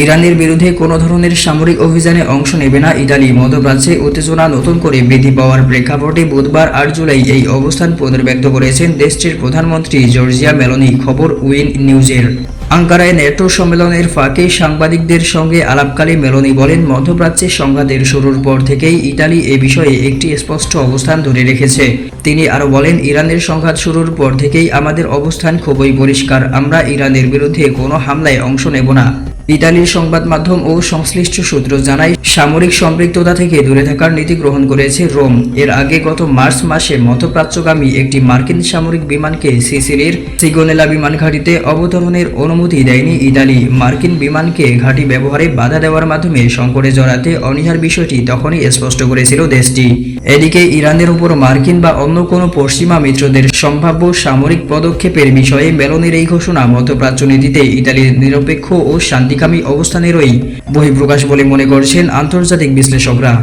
ইরানের বিরুদ্ধে কোনো ধরনের সামরিক অভিযানে অংশ নেবে না ইতালি। মধ্যপ্রাচ্যে উত্তেজনা নতুন করে বৃদ্ধি পাওয়ার প্রেক্ষাপটে বুধবার ৮ জুলাই এই অবস্থান পুনর্ব্যক্ত করেছেন দেশটির প্রধানমন্ত্রী জর্জিয়া মেলোনি। খবর উইন নিউজের। আঙ্কারায় ন্যাটো সম্মেলনের ফাঁকে সাংবাদিকদের সঙ্গে আলাপকালে মেলোনি বলেন, মধ্যপ্রাচ্যে সংঘাতের শুরুর পর থেকেই ইতালি এ বিষয়ে একটি স্পষ্ট অবস্থান ধরে রেখেছে। তিনি আরও বলেন, ইরানের সংঘাত শুরুর পর থেকেই আমাদের অবস্থান খুবই পরিষ্কার। আমরা ইরানের বিরুদ্ধে কোনো হামলায় অংশ নেব না। ইতালির সংবাদ মাধ্যম ও সংশ্লিষ্ট সূত্র জানায়, সামরিক সম্পৃক্ততা থেকে দূরে থাকার নীতি গ্রহণ করেছে রোম। এর আগে গত মার্চ মাসে মধ্যপ্রাচ্যগামী একটি মার্কিন সামরিক বিমানকে সিসিলির সিগোনেলা বিমান ঘাঁটিতে অবতরণের অনুমতি দেয়নি ইতালি। মার্কিন বিমানকে ঘাঁটি ব্যবহারে বাধা দেওয়ার মাধ্যমে সংকটে জড়াতে অনীহার বিষয়টি তখনই স্পষ্ট করেছিল দেশটি। এদিকে ইরানের উপর মার্কিন বা অন্য কোনো পশ্চিমা মিত্রদের সম্ভাব্য সামরিক পদক্ষেপের বিষয়ে মেলোনির এই ঘোষণা মধ্যপ্রাচ্য নীতিতে ইতালির নিরপেক্ষ ও শান্তিকামী অবস্থানেরই বহিঃপ্রকাশ বলে মনে করছেন আন্তর্জাতিক বিশ্লেষকরা।